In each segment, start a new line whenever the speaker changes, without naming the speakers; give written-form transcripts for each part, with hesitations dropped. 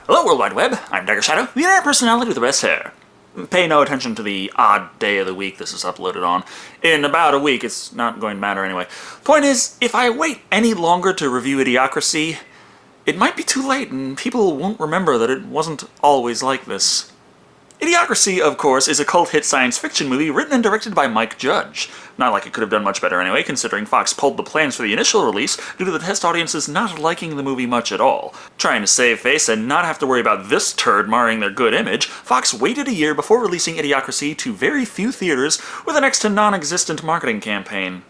Hello, World Wide Web. I'm Shado, the internet personality with the best hair. Pay no attention to the odd day of the week this is uploaded on. In about a week, it's not going to matter anyway. Point is, if I wait any longer to review Idiocracy, it might be too late and people won't remember that it wasn't always like this. Idiocracy, of course, is a cult hit science fiction movie written and directed by Mike Judge. Not like it could have done much better anyway, considering Fox pulled the plans for the initial release due to the test audiences not liking the movie much at all. Trying to save face and not have to worry about this turd marring their good image, Fox waited a year before releasing Idiocracy to very few theaters with a next to non-existent marketing campaign.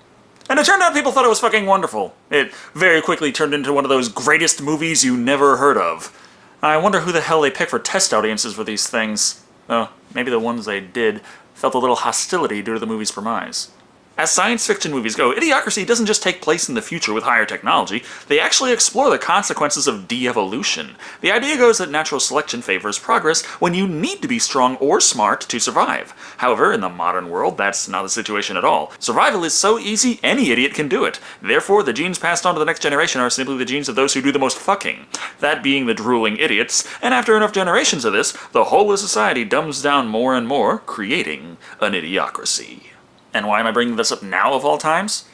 And it turned out people thought it was fucking wonderful. It very quickly turned into one of those greatest movies you never heard of. I wonder who the hell they pick for test audiences for these things. Oh, maybe the ones they did felt a little hostility due to the movie's premise. As science fiction movies go, Idiocracy doesn't just take place in the future with higher technology, they actually explore the consequences of de-evolution. The idea goes that natural selection favors progress when you need to be strong or smart to survive. However, in the modern world, that's not the situation at all. Survival is so easy, any idiot can do it. Therefore, the genes passed on to the next generation are simply the genes of those who do the most fucking. That being the drooling idiots, and after enough generations of this, the whole of society dumbs down more and more, creating an idiocracy. And why am I bringing this up now of all times?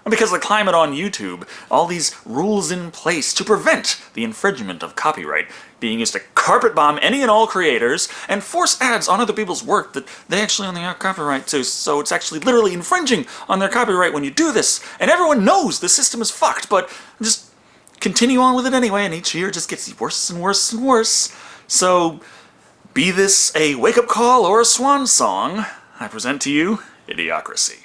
Because the climate on YouTube, all these rules in place to prevent the infringement of copyright being used to carpet bomb any and all creators and force ads on other people's work that they actually only have copyright to, so it's actually literally infringing on their copyright when you do this, and everyone knows the system is fucked, but just continue on with it anyway, and each year it just gets worse and worse and worse. So, be this a wake-up call or a swan song, I present to you Idiocracy.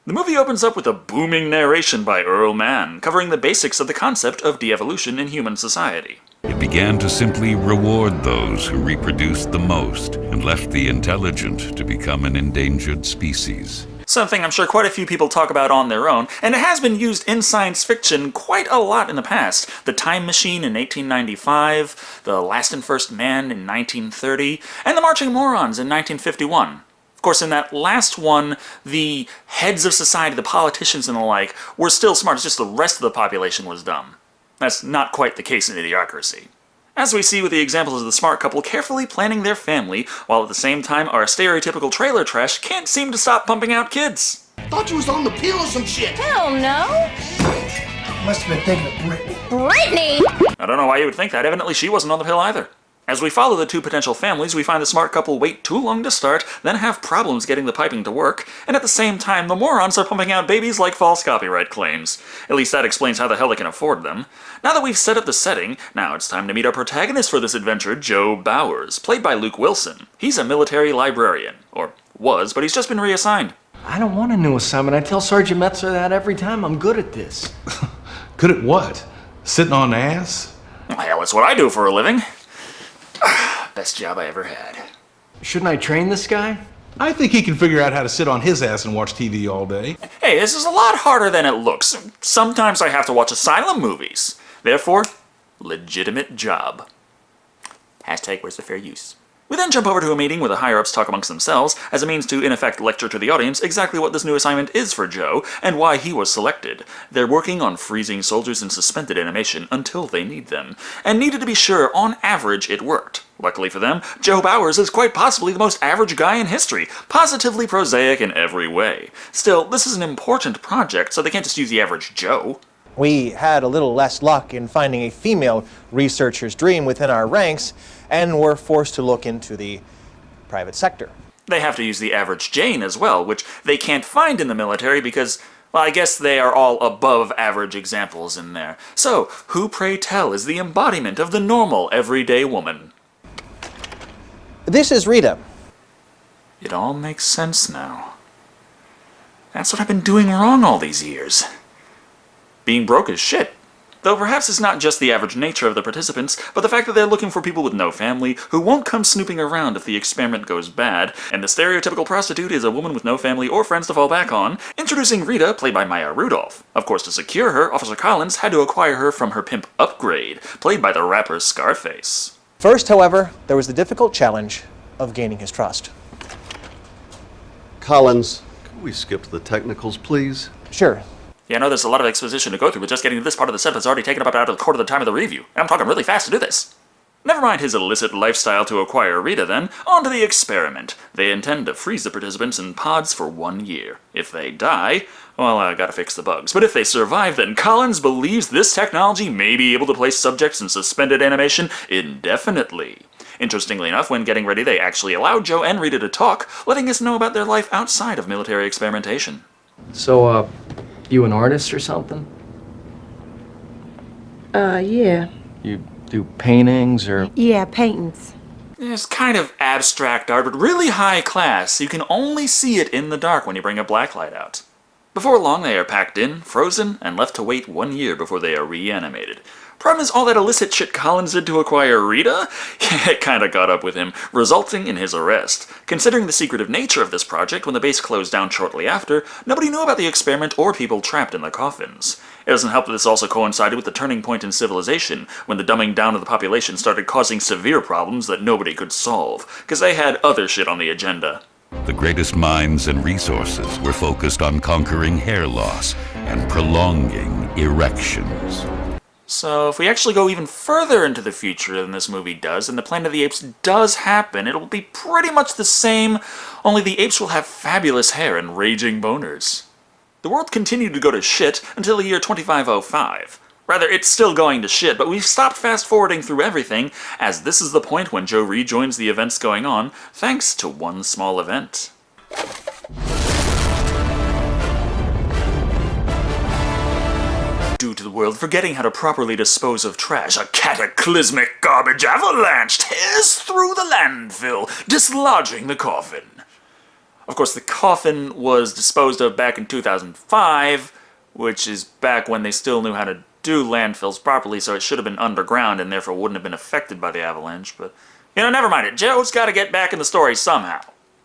The movie opens up with a booming narration by Earl Mann, covering the basics of the concept of de-evolution in human society.
It began to simply reward those who reproduced the most and left the intelligent to become an endangered species.
Something I'm sure quite a few people talk about on their own, and it has been used in science fiction quite a lot in the past. The Time Machine in 1895, The Last and First Man in 1930, and The Marching Morons in 1951. Of course, in that last one, the heads of society, the politicians and the like, were still smart, it's just the rest of the population was dumb. That's not quite the case in Idiocracy. As we see with the examples of the smart couple carefully planning their family, while at the same time our stereotypical trailer trash can't seem to stop pumping out kids.
Thought you was on the pill or some shit.
Hell no.
Must have been thinking of Brittany.
Brittany?
I don't know why you would think that. Evidently she wasn't on the pill either. As we follow the two potential families, we find the smart couple wait too long to start, then have problems getting the piping to work, and at the same time the morons are pumping out babies like false copyright claims. At least that explains how the hell they can afford them. Now that we've set up the setting, now it's time to meet our protagonist for this adventure, Joe Bowers, played by Luke Wilson. He's a military librarian. Or was, but he's just been reassigned.
I don't want a new assignment. I tell Sergeant Metzer that every time. I'm good at this.
Good at what? Sitting on ass?
Hell, it's what I do for a living. Best job I ever had.
Shouldn't I train this guy?
I think he can figure out how to sit on his ass and watch TV all day.
Hey, this is a lot harder than it looks. Sometimes I have to watch asylum movies. Therefore, legitimate job. Hashtag where's the fair use? We then jump over to a meeting where the higher-ups talk amongst themselves as a means to, in effect, lecture to the audience exactly what this new assignment is for Joe and why he was selected. They're working on freezing soldiers in suspended animation until they need them, and needed to be sure, on average, it worked. Luckily for them, Joe Bowers is quite possibly the most average guy in history, positively prosaic in every way. Still, this is an important project, so they can't just use the average Joe.
We had a little less luck in finding a female researcher's dream within our ranks, and were forced to look into the private sector.
They have to use the average Jane as well, which they can't find in the military because, well, I guess they are all above average examples in there. So, who, pray tell, is the embodiment of the normal, everyday woman?
This is Rita.
It all makes sense now. That's what I've been doing wrong all these years. Being broke as shit. Though perhaps it's not just the average nature of the participants, but the fact that they're looking for people with no family who won't come snooping around if the experiment goes bad, and the stereotypical prostitute is a woman with no family or friends to fall back on, introducing Rita, played by Rudolph. Of course, to secure her, Officer Collins had to acquire her from her pimp Upgrade, played by the rapper Scarface.
First, however, there was the difficult challenge of gaining his trust.
Collins, can we skip to the technicals, please?
Sure.
Yeah, I know there's a lot of exposition to go through, but just getting to this part of the sentence has already taken up about a quarter of the time of the review. And I'm talking really fast to do this. Never mind his illicit lifestyle to acquire Rita then, on to the experiment. They intend to freeze the participants in pods for 1 year. If they die, well, I gotta fix the bugs. But if they survive, then Collins believes this technology may be able to place subjects in suspended animation indefinitely. Interestingly enough, when getting ready, they actually allowed Joe and Rita to talk, letting us know about their life outside of military experimentation.
So, you an artist or something?
Yeah.
You do paintings or...
Yeah, paintings.
It's kind of abstract art, but really high class, so you can only see it in the dark when you bring a blacklight out. Before long, they are packed in, frozen, and left to wait 1 year before they are reanimated. Problem is, all that illicit shit Collins did to acquire Rita? It kinda got up with him, resulting in his arrest. Considering the secretive nature of this project, when the base closed down shortly after, nobody knew about the experiment or people trapped in the coffins. It doesn't help that this also coincided with the turning point in civilization, when the dumbing down of the population started causing severe problems that nobody could solve, because they had other shit on the agenda.
The greatest minds and resources were focused on conquering hair loss and prolonging erections.
So if we actually go even further into the future than this movie does, and the Planet of the Apes does happen, it'll be pretty much the same, only the apes will have fabulous hair and raging boners. The world continued to go to shit until the year 2505. Rather, it's still going to shit, but we've stopped fast-forwarding through everything, as this is the point when Joe rejoins the events going on, thanks to one small event. Due to the world forgetting how to properly dispose of trash, a cataclysmic garbage avalanche tears through the landfill, dislodging the coffin. Of course, the coffin was disposed of back in 2005, which is back when they still knew how to do landfills properly, so it should have been underground and therefore wouldn't have been affected by the avalanche, but, never mind it. Joe's gotta get back in the story somehow.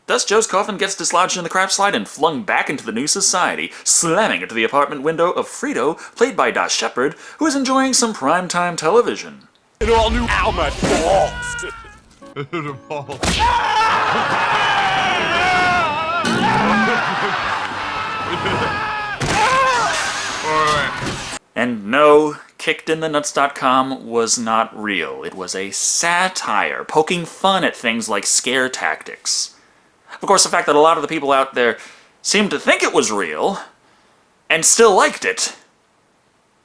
Thus, Joe's coffin gets dislodged in the crap slide and flung back into the new society, slamming into the apartment window of Frito, played by Das Shepard, who is enjoying some primetime television.
An all-new Alma balls.
And no, KickedInTheNuts.com was not real. It was a satire, poking fun at things like scare tactics. Of course, the fact that a lot of the people out there seemed to think it was real, and still liked it,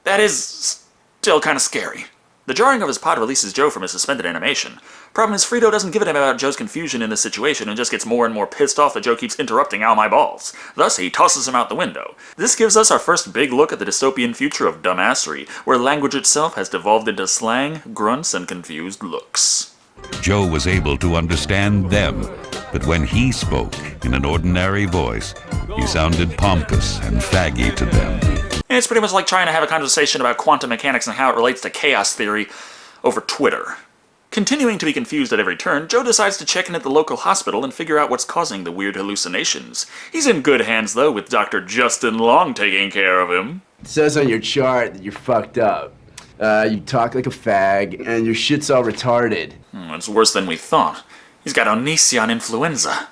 that is still kind of scary. The jarring of his pod releases Joe from his suspended animation. Problem is, Frito doesn't give a damn about Joe's confusion in this situation and just gets more and more pissed off that Joe keeps interrupting Ow My Balls. Thus, he tosses him out the window. This gives us our first big look at the dystopian future of dumbassery, where language itself has devolved into slang, grunts, and confused looks.
Joe was able to understand them, but when he spoke in an ordinary voice, he sounded pompous and faggy to them.
It's pretty much like trying to have a conversation about quantum mechanics and how it relates to chaos theory over Twitter. Continuing to be confused at every turn, Joe decides to check in at the local hospital and figure out what's causing the weird hallucinations. He's in good hands, though, with Dr. Justin Long taking care of him.
It says on your chart that you're fucked up. You talk like a fag, and your shit's all retarded.
It's worse than we thought. He's got Onision influenza.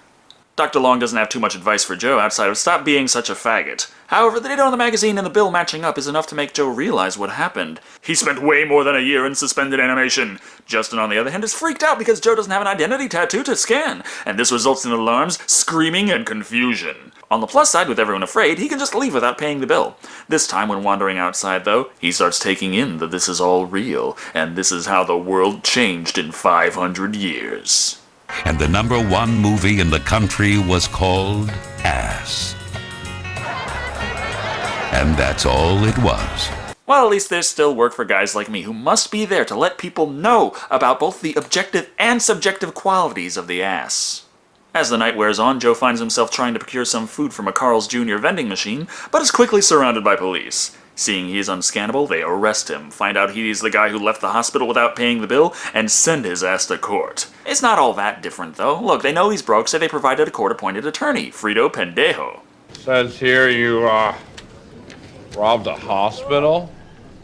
Dr. Long doesn't have too much advice for Joe outside of stop being such a faggot. However, the data on the magazine and the bill matching up is enough to make Joe realize what happened. He spent way more than a year in suspended animation. Justin, on the other hand, is freaked out because Joe doesn't have an identity tattoo to scan, and this results in alarms, screaming, and confusion. On the plus side, with everyone afraid, he can just leave without paying the bill. This time, when wandering outside, though, he starts taking in that this is all real, and this is how the world changed in 500 years.
And the #1 movie in the country was called Ass. And that's all it was.
Well, at least there's still work for guys like me who must be there to let people know about both the objective and subjective qualities of the ass. As the night wears on, Joe finds himself trying to procure some food from a Carl's Jr. vending machine, but is quickly surrounded by police. Seeing he is unscannable, they arrest him, find out he is the guy who left the hospital without paying the bill, and send his ass to court. It's not all that different, though. Look, they know he's broke, so they provided a court-appointed attorney, Frito Pendejo.
Says here you, robbed a hospital?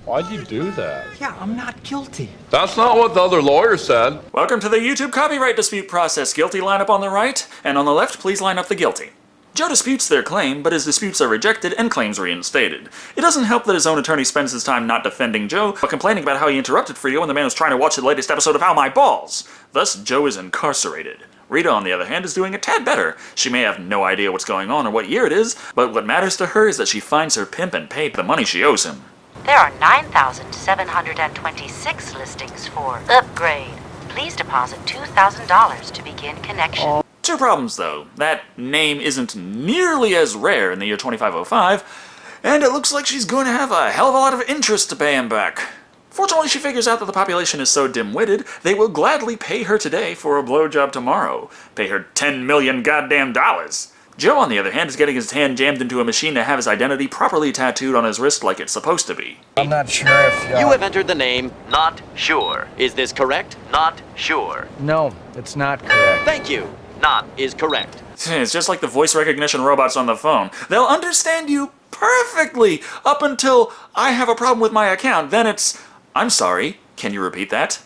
Why'd you do that?
Yeah, I'm not guilty.
That's not what the other lawyer said.
Welcome to the YouTube copyright dispute process. Guilty line up on the right, and on the left, please line up the guilty. Joe disputes their claim, but his disputes are rejected and claims reinstated. It doesn't help that his own attorney spends his time not defending Joe, but complaining about how he interrupted Frito when the man was trying to watch the latest episode of How My Balls. Thus, Joe is incarcerated. Rita, on the other hand, is doing a tad better. She may have no idea what's going on or what year it is, but what matters to her is that she finds her pimp and pays the money she owes him.
There are 9,726 listings for upgrade. Please deposit $2,000 to begin connection.
Two problems, though. That name isn't nearly as rare in the year 2505, and it looks like she's going to have a hell of a lot of interest to pay him back. Fortunately, she figures out that the population is so dim-witted, they will gladly pay her today for a blowjob tomorrow. Pay her $10 million goddamn dollars. Joe, on the other hand, is getting his hand jammed into a machine to have his identity properly tattooed on his wrist like it's supposed to be.
I'm not sure if
You have entered the name Not Sure. Is this correct? Not Sure.
No, it's not correct.
Thank you. Not is correct.
It's just like the voice recognition robots on the phone. They'll understand you perfectly up until I have a problem with my account. Then it's, I'm sorry, can you repeat that?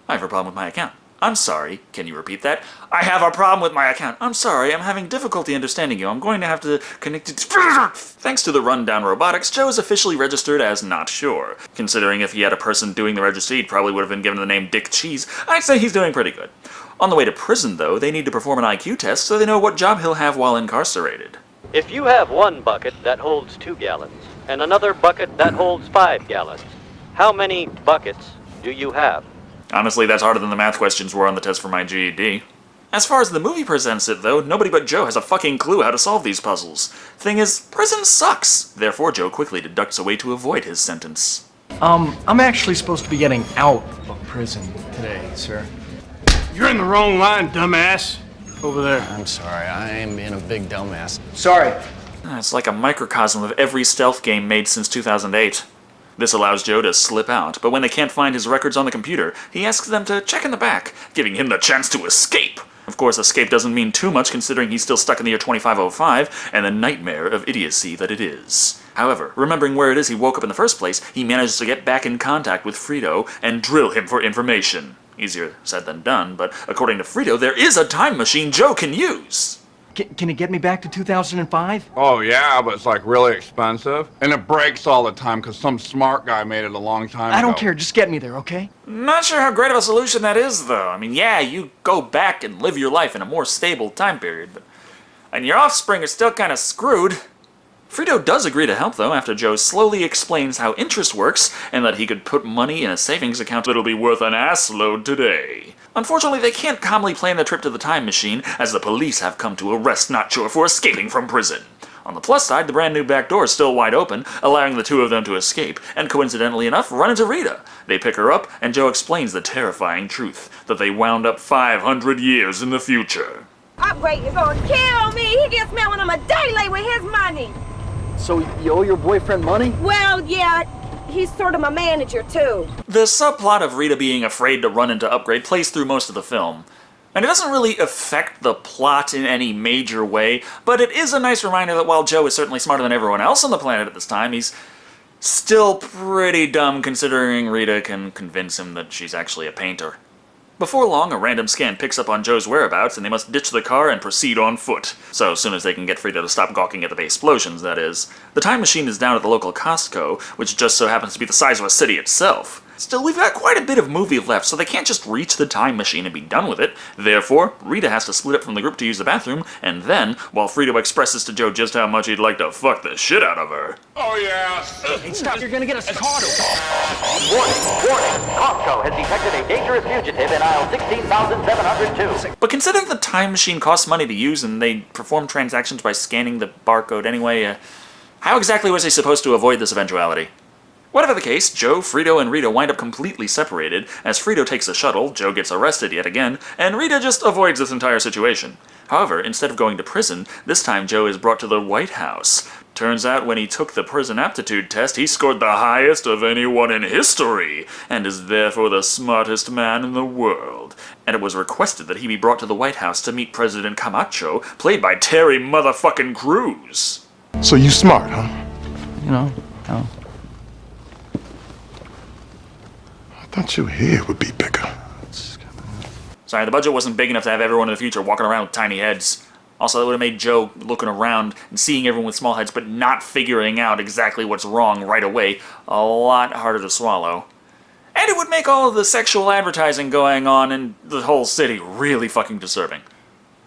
I have a problem with my account. I'm sorry, can you repeat that? I have a problem with my account. I'm sorry, I'm having difficulty understanding you. I'm going to have to connect it. Thanks to the rundown robotics, Joe is officially registered as Not Sure. Considering if he had a person doing the registry, he probably would have been given the name Dick Cheese. I'd say he's doing pretty good. On the way to prison, though, they need to perform an IQ test so they know what job he'll have while incarcerated.
If you have one bucket that holds 2 gallons and another bucket that holds 5 gallons, how many buckets do you have?
Honestly, that's harder than the math questions were on the test for my GED. As far as the movie presents it, though, nobody but Joe has a fucking clue how to solve these puzzles. Thing is, prison sucks. Therefore, Joe quickly deducts a way to avoid his sentence.
I'm actually supposed to be getting out of prison today, sir.
You're in the wrong line, dumbass. Over there.
I'm sorry, I am being a big dumbass. Sorry.
It's like a microcosm of every stealth game made since 2008. This allows Joe to slip out, but when they can't find his records on the computer, he asks them to check in the back, giving him the chance to escape. Of course, escape doesn't mean too much considering he's still stuck in the year 2505 and the nightmare of idiocy that it is. However, remembering where it is he woke up in the first place, he manages to get back in contact with Frito and drill him for information. Easier said than done, but according to Frito, there is a time machine Joe can use.
Can it get me back to 2005?
Oh, yeah, but it's like really expensive. And it breaks all the time because some smart guy made it a long time ago.
I don't care, just get me there, okay?
Not sure how great of a solution that is, though. I mean, yeah, you go back and live your life in a more stable time period, and your offspring are still kind of screwed. Frito does agree to help, though, after Joe slowly explains how interest works and that he could put money in a savings account that'll be worth an assload today. Unfortunately, they can't calmly plan the trip to the time machine, as the police have come to arrest Not Sure for escaping from prison. On the plus side, the brand new back door is still wide open, allowing the two of them to escape, and coincidentally enough, run into Rita. They pick her up, and Joe explains the terrifying truth, that they wound up 500 years in the future.
Upgrade is gonna kill me. He gets me when I'm a day late with his money.
So you owe your boyfriend money?
Well, yeah, he's sort of my manager, too.
The subplot of Rita being afraid to run into Upgrade plays through most of the film. And it doesn't really affect the plot in any major way, but it is a nice reminder that while Joe is certainly smarter than everyone else on the planet at this time, he's still pretty dumb considering Rita can convince him that she's actually a painter. Before long, a random scan picks up on Joe's whereabouts, and they must ditch the car and proceed on foot. So soon as they can get Frito to stop gawking at the explosions, that is. The time machine is down at the local Costco, which just so happens to be the size of a city itself. Still, we've got quite a bit of movie left, so they can't just reach the time machine and be done with it. Therefore, Rita has to split up from the group to use the bathroom, and then, while Frito expresses to Joe just how much he'd like to fuck the shit out of her.
Oh, yeah.
Hey, stop, you're gonna get us caught.
Warning! Costco has detected a dangerous fugitive in aisle 16,702.
But considering the time machine costs money to use and they perform transactions by scanning the barcode anyway, how exactly was he supposed to avoid this eventuality? Whatever the case, Joe, Frito, and Rita wind up completely separated. As Frito takes a shuttle, Joe gets arrested yet again, and Rita just avoids this entire situation. However, instead of going to prison, this time Joe is brought to the White House. Turns out when he took the prison aptitude test, he scored the highest of anyone in history, and is therefore the smartest man in the world. And it was requested that he be brought to the White House to meet President Camacho, played by Terry motherfucking Crews.
So you smart, huh?
You know, no.
I thought your head would be bigger.
Sorry, the budget wasn't big enough to have everyone in the future walking around with tiny heads. Also, that would have made Joe looking around and seeing everyone with small heads but not figuring out exactly what's wrong right away a lot harder to swallow. And it would make all of the sexual advertising going on in the whole city really fucking disturbing.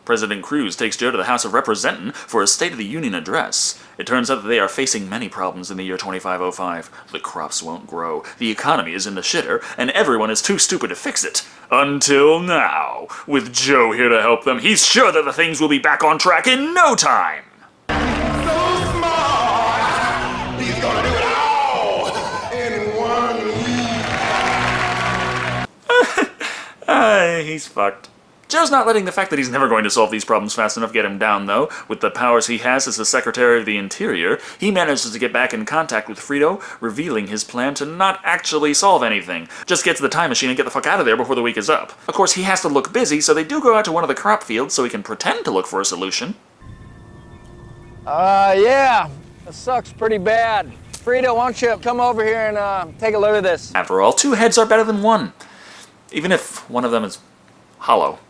President Cruz takes Joe to the House of Representatives for a State of the Union address. It turns out that they are facing many problems in the year 2505. The crops won't grow, the economy is in the shitter, and everyone is too stupid to fix it. Until now. With Joe here to help them, he's sure that the things will be back on track in no time.
So smart! He's gonna do it all in 1 week.
He's fucked. Joe's not letting the fact that he's never going to solve these problems fast enough get him down, though. With the powers he has as the Secretary of the Interior, he manages to get back in contact with Frito, revealing his plan to not actually solve anything. Just get to the time machine and get the fuck out of there before the week is up. Of course, he has to look busy, so they do go out to one of the crop fields so he can pretend to look for a solution.
Yeah, this sucks pretty bad. Frito, why don't you come over here and take a look at this?
After all, 2 heads are better than 1. Even if one of them is hollow.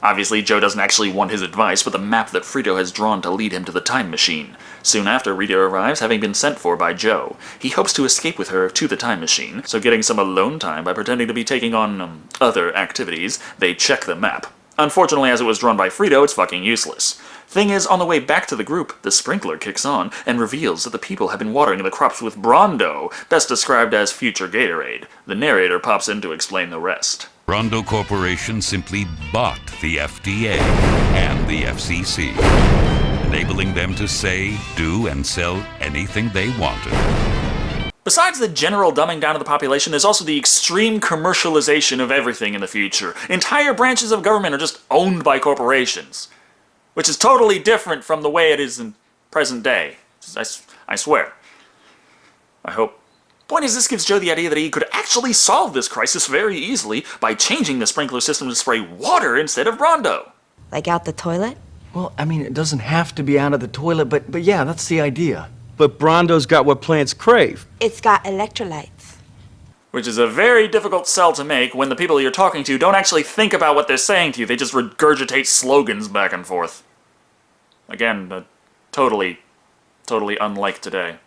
Obviously, Joe doesn't actually want his advice, but the map that Frito has drawn to lead him to the time machine. Soon after, Rita arrives, having been sent for by Joe. He hopes to escape with her to the time machine, so getting some alone time by pretending to be taking on, other activities, they check the map. Unfortunately, as it was drawn by Frito, it's fucking useless. Thing is, on the way back to the group, the sprinkler kicks on and reveals that the people have been watering the crops with Brondo, best described as future Gatorade. The narrator pops in to explain the rest.
Brondo Corporation simply bought the FDA and the FCC, enabling them to say, do, and sell anything they wanted.
Besides the general dumbing down of the population, there's also the extreme commercialization of everything in the future. Entire branches of government are just owned by corporations, which is totally different from the way it is in present day. I swear. I hope. Point is, this gives Joe the idea that he could actually solve this crisis very easily by changing the sprinkler system to spray water instead of Brondo.
Like out the toilet?
Well, I mean, it doesn't have to be out of the toilet, but yeah, that's the idea.
But Brondo's got what plants crave.
It's got electrolytes.
Which is a very difficult sell to make when the people you're talking to don't actually think about what they're saying to you, they just regurgitate slogans back and forth. Again, totally unlike today.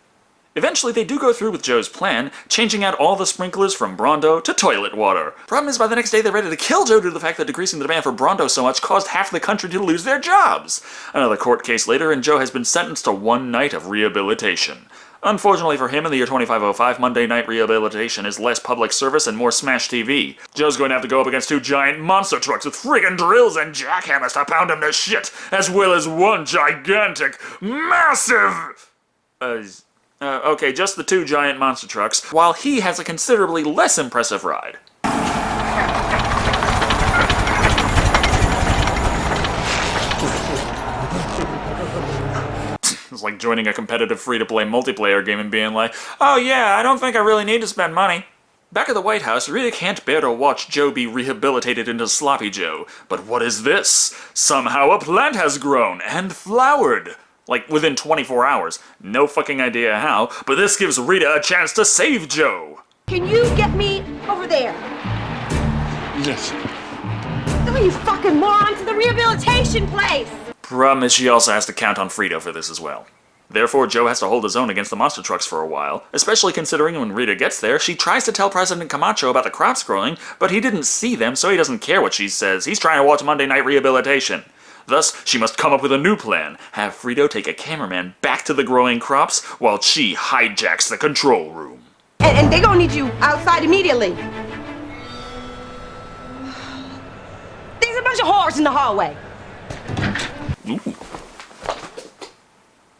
Eventually, they do go through with Joe's plan, changing out all the sprinklers from Brondo to toilet water. Problem is, by the next day, they're ready to kill Joe due to the fact that decreasing the demand for Brondo so much caused half the country to lose their jobs. Another court case later, and Joe has been sentenced to 1 night of rehabilitation. Unfortunately for him, in the year 2505, Monday night rehabilitation is less public service and more Smash TV. Joe's going to have to go up against 2 giant monster trucks with friggin' drills and jackhammers to pound him to shit, as well as 1 gigantic, massive... Okay, just the 2 giant monster trucks, while he has a considerably less impressive ride. It's like joining a competitive free-to-play multiplayer game and being like, oh yeah, I don't think I really need to spend money. Back at the White House, Rita can't bear to watch Joe be rehabilitated into Sloppy Joe. But what is this? Somehow a plant has grown and flowered. Like, within 24 hours. No fucking idea how, but this gives Rita a chance to save Joe.
Can you get me over there?
Yes.
Oh, you fucking moron, to the rehabilitation place!
Problem is, she also has to count on Frito for this as well. Therefore, Joe has to hold his own against the monster trucks for a while, especially considering when Rita gets there, she tries to tell President Camacho about the crops growing, but he didn't see them, so he doesn't care what she says. He's trying to watch Monday Night Rehabilitation. Thus, she must come up with a new plan, have Frito take a cameraman back to the growing crops while she hijacks the control room.
And they're gonna need you outside immediately. There's a bunch of whores in the hallway.
Ooh.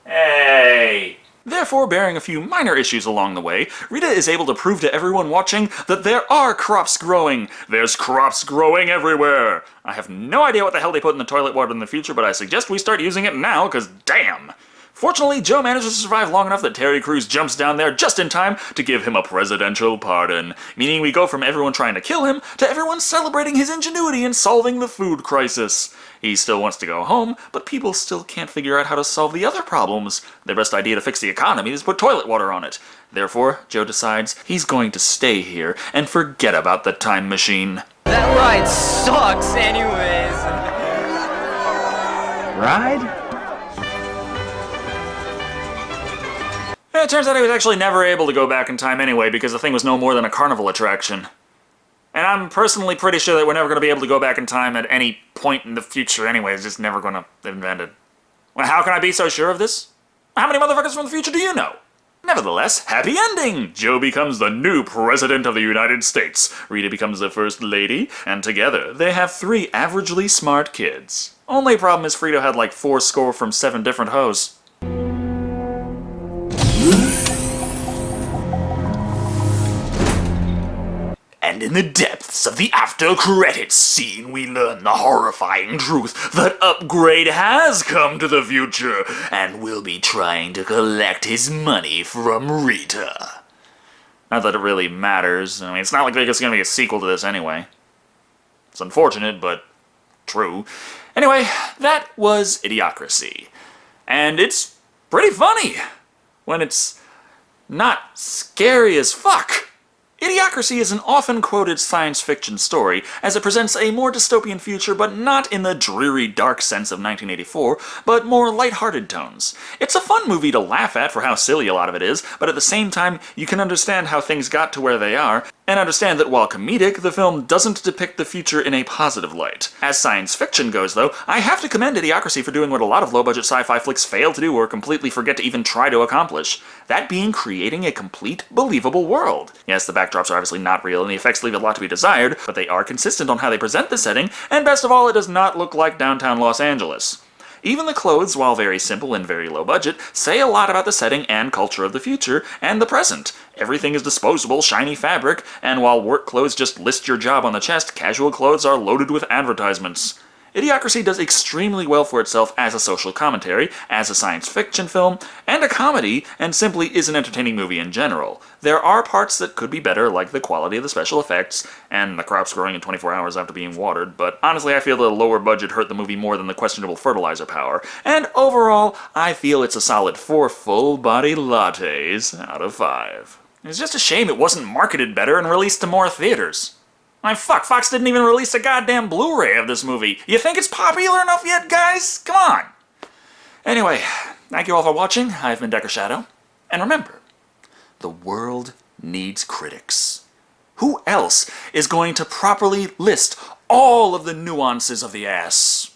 Hey! Therefore, bearing a few minor issues along the way, Rita is able to prove to everyone watching that there are crops growing. There's crops growing everywhere. I have no idea what the hell they put in the toilet water in the future, but I suggest we start using it now, because damn! Fortunately, Joe manages to survive long enough that Terry Crews jumps down there just in time to give him a presidential pardon, meaning we go from everyone trying to kill him to everyone celebrating his ingenuity in solving the food crisis. He still wants to go home, but people still can't figure out how to solve the other problems. Their best idea to fix the economy is to put toilet water on it. Therefore, Joe decides he's going to stay here and forget about the time machine.
That ride sucks anyways.
Ride?
It turns out he was actually never able to go back in time anyway because the thing was no more than a carnival attraction. And I'm personally pretty sure that we're never going to be able to go back in time at any point in the future anyway. It's just never going to be invented. Well, how can I be so sure of this? How many motherfuckers from the future do you know? Nevertheless, happy ending! Joe becomes the new President of the United States. Rita becomes the First Lady, and together they have 3 averagely smart kids. Only problem is Frito had like 4 score from 7 different hoes. And in the depths of the after-credits scene, we learn the horrifying truth that Upgrade has come to the future and will be trying to collect his money from Rita. Not that it really matters. I mean, it's not like there's going to be a sequel to this anyway. It's unfortunate, but true. Anyway, that was Idiocracy. And it's pretty funny when it's not scary as fuck. Idiocracy is an often quoted science fiction story, as it presents a more dystopian future, but not in the dreary, dark sense of 1984, but more lighthearted tones. It's a fun movie to laugh at for how silly a lot of it is, but at the same time, you can understand how things got to where they are, and understand that while comedic, the film doesn't depict the future in a positive light. As science fiction goes, though, I have to commend Idiocracy for doing what a lot of low-budget sci-fi flicks fail to do or completely forget to even try to accomplish. That being creating a complete, believable world. Yes, the backdrops are obviously not real, and the effects leave a lot to be desired, but they are consistent on how they present the setting, and best of all, it does not look like downtown Los Angeles. Even the clothes, while very simple and very low budget, say a lot about the setting and culture of the future and the present. Everything is disposable, shiny fabric, and while work clothes just list your job on the chest, casual clothes are loaded with advertisements. Idiocracy does extremely well for itself as a social commentary, as a science fiction film, and a comedy, and simply is an entertaining movie in general. There are parts that could be better, like the quality of the special effects, and the crops growing in 24 hours after being watered, but honestly I feel the lower budget hurt the movie more than the questionable fertilizer power, and overall, I feel it's a solid 4 full-body lattes out of 5. It's just a shame it wasn't marketed better and released to more theaters. Fuck, Fox didn't even release a goddamn Blu-ray of this movie. You think it's popular enough yet, guys? Come on! Anyway, thank you all for watching. I've been Shado. And remember, the world needs critics. Who else is going to properly list all of the nuances of the ass?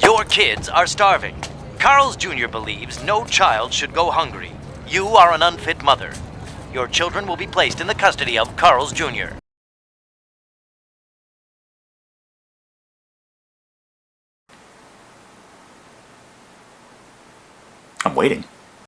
Your kids are starving. Carl's Jr. believes no child should go hungry. You are an unfit mother. Your children will be placed in the custody of Carl's Jr.
I'm waiting.